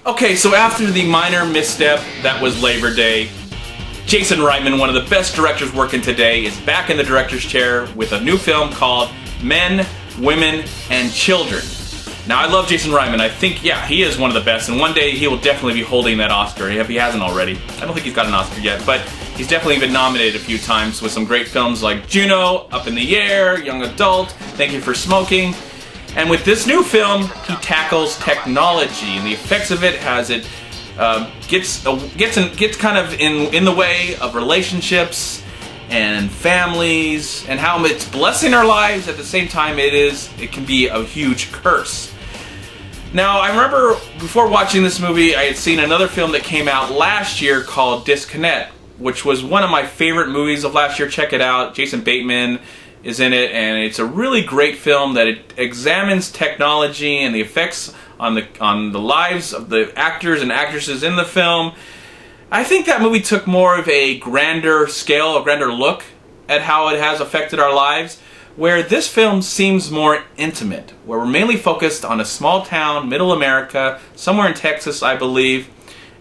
Okay, so after the minor misstep that was Labor Day, Jason Reitman, one of the best directors working today, is back in the director's chair with a new film called Men, Women, and Children. Now, I love Jason Reitman. I think, yeah, he is one of the best, and one day he will definitely be holding that Oscar, if he hasn't already. I don't think he's got an Oscar yet, but he's definitely been nominated a few times with some great films like Juno, Up in the Air, Young Adult, Thank You for Smoking. And with this new film, he tackles technology and the effects of it as it gets kind of in the way of relationships and families, and how it's blessing our lives at the same time it can be a huge curse. Now, I remember before watching this movie, I had seen another film that came out last year called Disconnect, which was one of my favorite movies of last year. Check it out. Jason Bateman is in it, and it's a really great film that it examines technology and the effects on the lives of the actors and actresses in the film. I think that movie took more of a grander scale, a grander look at how it has affected our lives, where this film seems more intimate, where we're mainly focused on a small town, middle America, somewhere in Texas, I believe,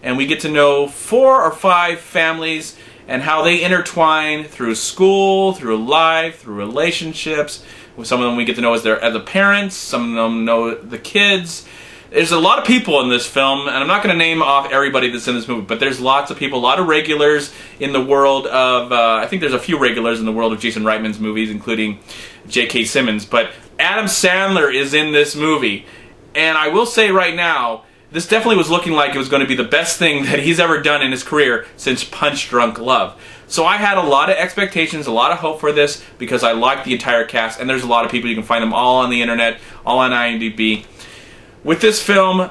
and we get to know 4 or 5 families and how they intertwine through school, through life, through relationships. Some of them we get to know as the parents, some of them know the kids. There's a lot of people in this film, and I'm not going to name off everybody that's in this movie, but there's lots of people, a lot of regulars in the world of, I think there's a few regulars in the world of Jason Reitman's movies, including J.K. Simmons, but Adam Sandler is in this movie. And I will say right now, this definitely was looking like it was going to be the best thing that he's ever done in his career since Punch Drunk Love. So I had a lot of expectations, a lot of hope for this, because I like the entire cast, and there's a lot of people. You can find them all on the internet, all on IMDb. With this film,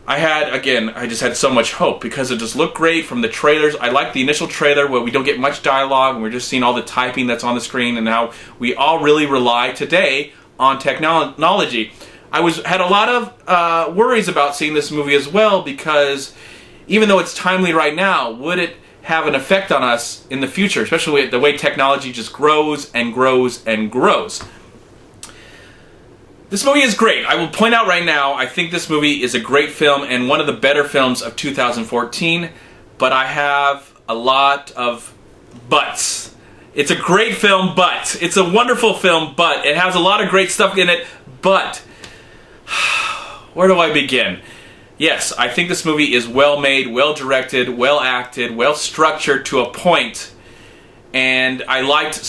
I just had so much hope because it just looked great from the trailers. I liked the initial trailer where we don't get much dialogue and we're just seeing all the typing that's on the screen, and how we all really rely today on technology. I had a lot of worries about seeing this movie as well, because even though it's timely right now, would it have an effect on us in the future, especially the way technology just grows and grows and grows. This movie is great. I will point out right now, I think this movie is a great film and one of the better films of 2014, but I have a lot of buts. It's a great film, but it's a wonderful film, but it has a lot of great stuff in it, but where do I begin? Yes, I think this movie is well made, well directed, well acted, well structured to a point. And I liked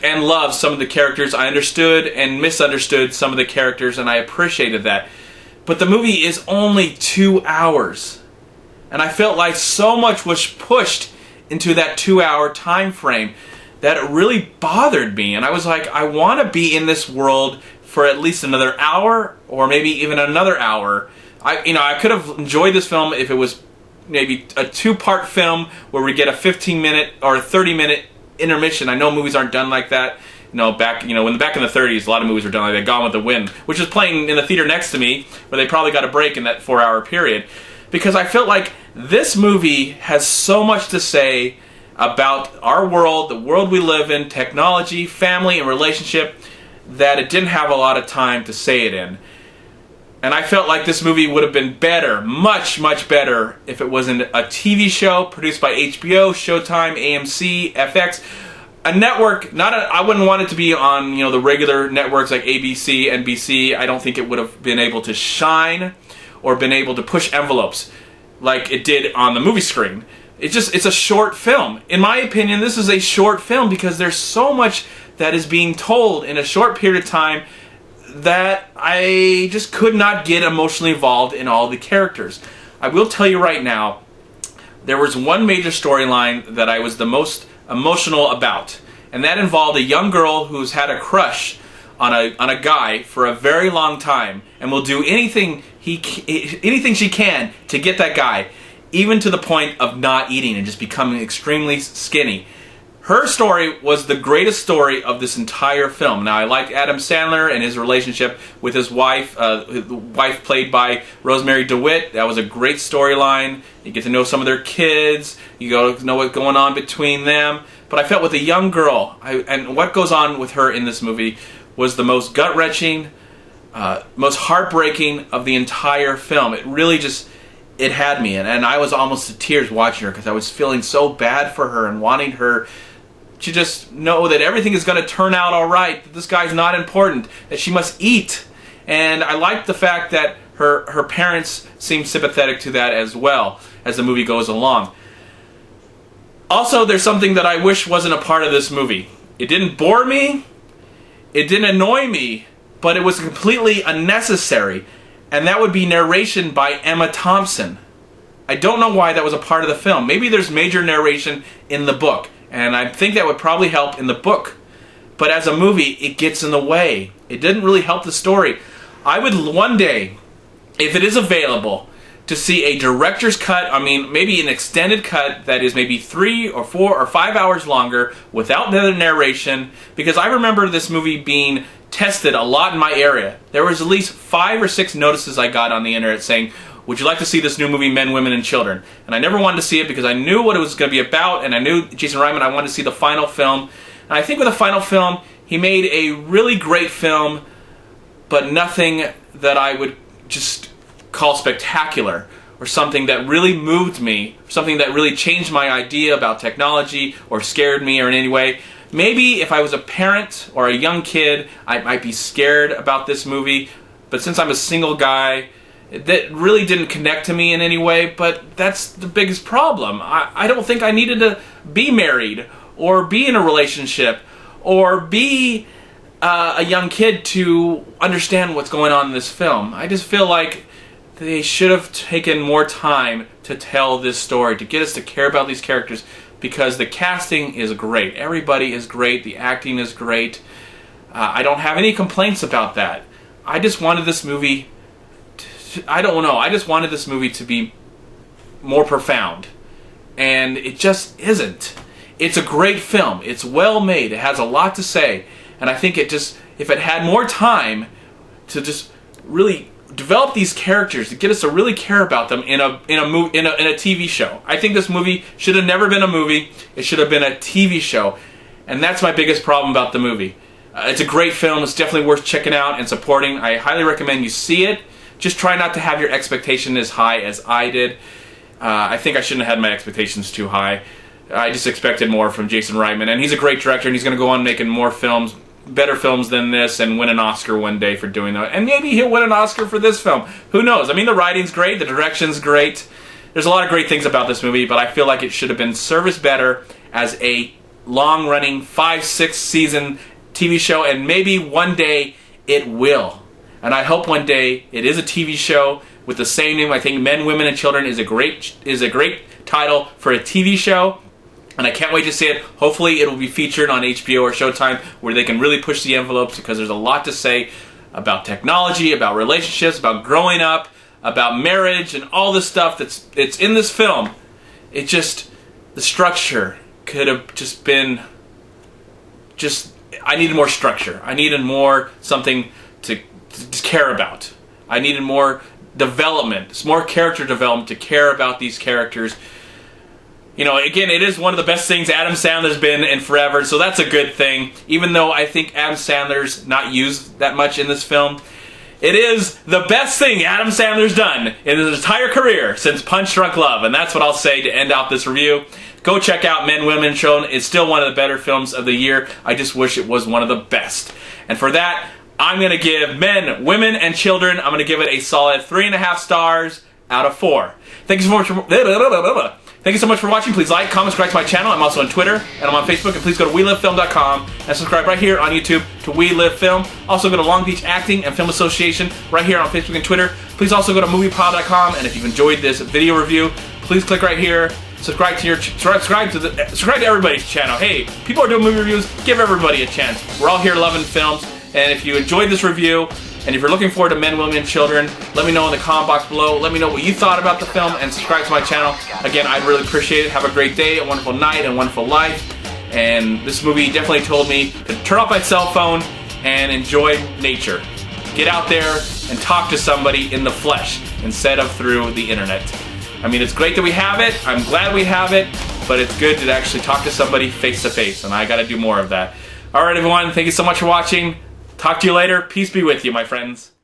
and loved some of the characters. I understood and misunderstood some of the characters, and I appreciated that. But the movie is only 2 hours. And I felt like so much was pushed into that 2-hour time frame that it really bothered me. And I was like, I want to be in this world for at least another hour, or maybe even another hour. I could have enjoyed this film if it was maybe a 2-part film where we get a 15-minute or a 30-minute intermission. I know movies aren't done like that. Back in the 30s, a lot of movies were done like that. Gone with the Wind, which is playing in the theater next to me, where they probably got a break in that 4-hour period. Because I felt like this movie has so much to say about our world, the world we live in, technology, family, and relationship, that it didn't have a lot of time to say it in. And I felt like this movie would have been better, much, much better, if it wasn't a TV show produced by HBO, Showtime, AMC, FX. A network, I wouldn't want it to be on, the regular networks like ABC, NBC. I don't think it would have been able to shine or been able to push envelopes like it did on the movie screen. It's a short film. In my opinion, this is a short film because there's so much that is being told in a short period of time that I just could not get emotionally involved in all the characters. I will tell you right now, there was one major storyline that I was the most emotional about, and that involved a young girl who's had a crush on a guy for a very long time, and will do anything she can to get that guy, even to the point of not eating and just becoming extremely skinny. Her story was the greatest story of this entire film. Now, I liked Adam Sandler and his relationship with his wife played by Rosemary DeWitt. That was a great storyline. You get to know some of their kids. You go to know what's going on between them. But I felt with a young girl, and what goes on with her in this movie was the most gut-wrenching, most heartbreaking of the entire film. It really just, it had me, and I was almost to tears watching her because I was feeling so bad for her and wanting her to just know that everything is going to turn out all right, that this guy's not important, that she must eat. And I liked the fact that her parents seemed sympathetic to that as well as the movie goes along. Also, there's something that I wish wasn't a part of this movie. It didn't bore me, it didn't annoy me, but it was completely unnecessary. And that would be narration by Emma Thompson. I don't know why that was a part of the film. Maybe there's major narration in the book, and I think that would probably help in the book. But as a movie, it gets in the way. It didn't really help the story. I would one day, if it is available, to see a director's cut, maybe an extended cut that is maybe 3 or 4 or 5 hours longer without the narration, because I remember this movie being tested a lot in my area. There was at least 5 or 6 notices I got on the internet saying, would you like to see this new movie, Men, Women, and Children? And I never wanted to see it because I knew what it was going to be about, and I knew Jason Reitman. I wanted to see the final film. And I think with the final film, he made a really great film, but nothing that I would just call spectacular, or something that really moved me, something that really changed my idea about technology or scared me or in any way. Maybe if I was a parent or a young kid, I might be scared about this movie, but since I'm a single guy, that really didn't connect to me in any way. But that's the biggest problem. I don't think I needed to be married or be in a relationship or be a young kid to understand what's going on in this film. I just feel like they should have taken more time to tell this story, to get us to care about these characters, because the casting is great. Everybody is great. The acting is great. I don't have any complaints about that. I just wanted this movie I don't know. I just wanted this movie to be more profound. And it just isn't. It's a great film. It's well made. It has a lot to say. And I think if it had more time to just really develop these characters, to get us to really care about them in a TV show. I think this movie should have never been a movie. It should have been a TV show. And that's my biggest problem about the movie. It's a great film. It's definitely worth checking out and supporting. I highly recommend you see it. Just try not to have your expectation as high as I did. I think I shouldn't have had my expectations too high. I just expected more from Jason Reitman. And he's a great director, and he's going to go on making more films, better films than this, and win an Oscar one day for doing that. And maybe he'll win an Oscar for this film. Who knows? I mean, the writing's great, the direction's great. There's a lot of great things about this movie, but I feel like it should have been serviced better as a long-running 5-6 season TV show, and maybe one day it will. And I hope one day it is a TV show with the same name. I think Men, Women, and Children is a great title for a TV show. And I can't wait to see it. Hopefully it will be featured on HBO or Showtime, where they can really push the envelopes, because there's a lot to say about technology, about relationships, about growing up, about marriage, and all this stuff it's in this film. It just, the structure could have just been, I needed more structure. I needed more something to care about. I needed more development, more character development to care about these characters. You know, again, it is one of the best things Adam Sandler's been in forever, so that's a good thing. Even though I think Adam Sandler's not used that much in this film, it is the best thing Adam Sandler's done in his entire career since Punch Drunk Love, and that's what I'll say to end out this review. Go check out Men, Women, and Children. It's still one of the better films of the year. I just wish it was one of the best. And for that, I'm going to give Men, Women, and Children, I'm going to give it a solid 3.5 stars out of 4. Thank you so much for... Thank you so much for watching. Please like, comment, subscribe to my channel. I'm also on Twitter, and I'm on Facebook. And please go to WeLiveFilm.com and subscribe right here on YouTube to We Live Film. Also go to Long Beach Acting and Film Association right here on Facebook and Twitter. Please also go to MoviePod.com, and if you've enjoyed this video review, please click right here. Subscribe to everybody's channel. Hey, people are doing movie reviews. Give everybody a chance. We're all here loving films. And if you enjoyed this review, and if you're looking forward to Men, Women, and Children, let me know in the comment box below. Let me know what you thought about the film, and subscribe to my channel. Again, I'd really appreciate it. Have a great day, a wonderful night, and a wonderful life. And this movie definitely told me to turn off my cell phone and enjoy nature. Get out there and talk to somebody in the flesh instead of through the internet. I mean, it's great that we have it. I'm glad we have it, but it's good to actually talk to somebody face to face, and I got to do more of that. All right, everyone. Thank you so much for watching. Talk to you later. Peace be with you, my friends.